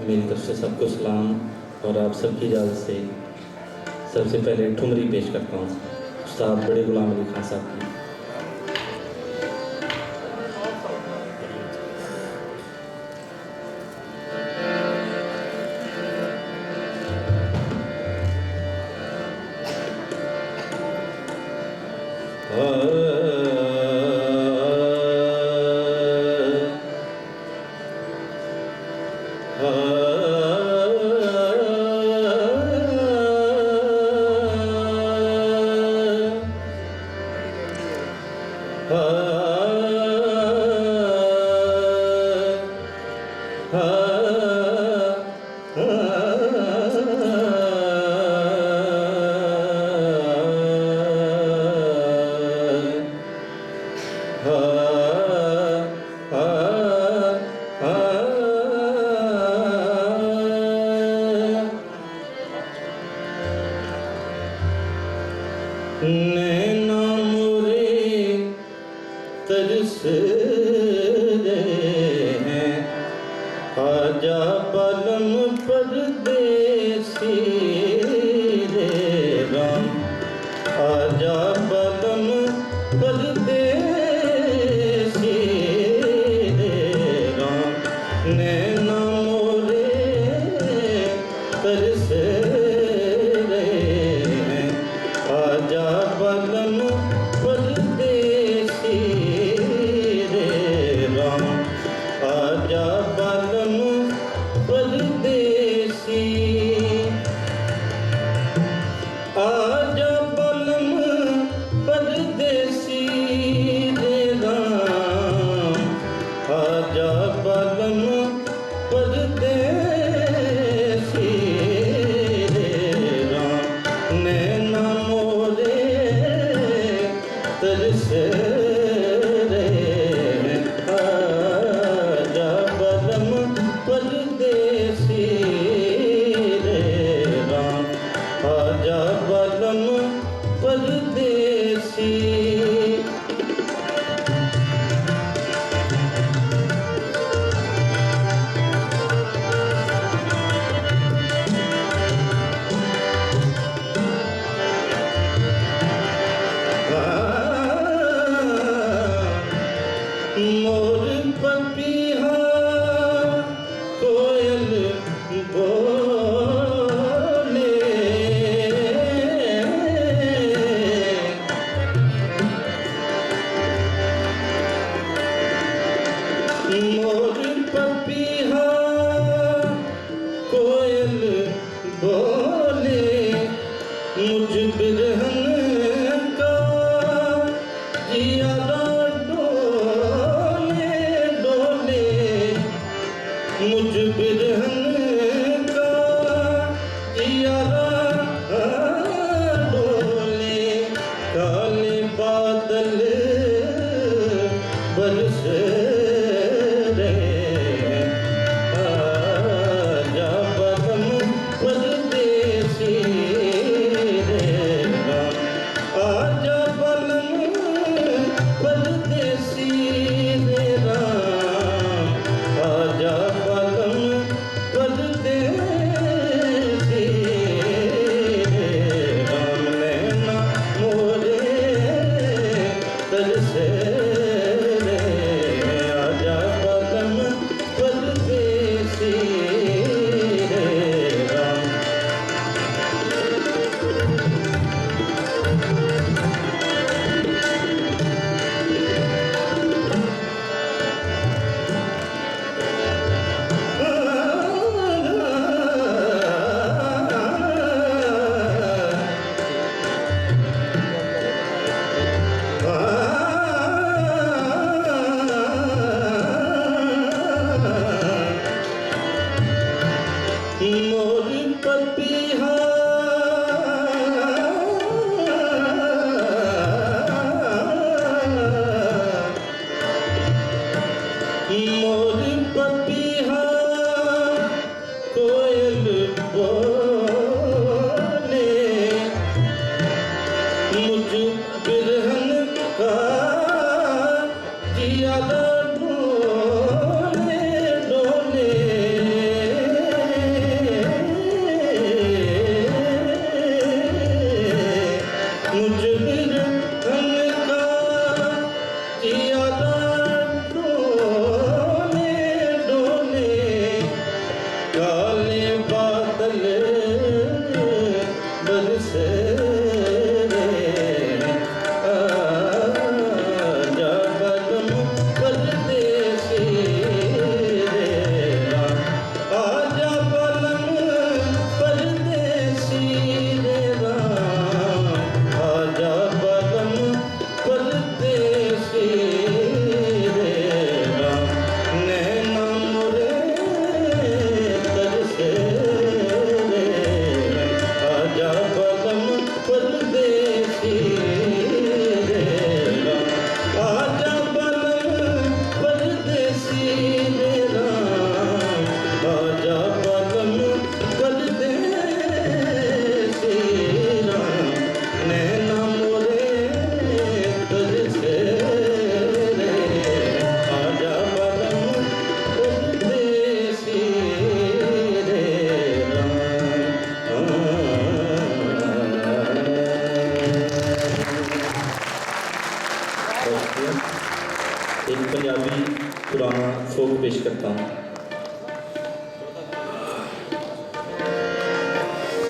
मेरी तरफ से सबको सलाम और आप सबकी इजाज़त से सबसे पहले ठुमरी पेश करता हूँ उस्ताद बड़े गुलाम अली खान साहब की। नैना मोरे तरस रहे हैं, आजा बलम परदेसी रे राम, आजा बलम परदेसी रे राम। नैना मोरे तरस आजा बलम परदेसी रे राम, आजा बलम परदेसी, आजा बलम परदेसी रे राम, आजा बलम परदेसी रे राम। नैना मोरे तरस रहे, आजा बलम परदेसी रे राम, आजा बलम परदेसी। मोर पपीहा कोयल बोले, मोर पपीहा कोयल बोले, मुझ बिरहन का जिया मुझ बिरहन का जियारा डोले, काले बादल बरस रहे, आजा बलम परदेसी रे राम, आजा बलम परदेसी रे राम, आजा बलम परदेसी रे राम। नैना मोरे तरस रहे, आजा बलम परदेसी रे राम। मोर पपीहा मोर पपीहा कोयल बोले, मुझ बिरहन का जिया डोले डोले, एक पंजाबी पुराना फोक पेश करता हूँ।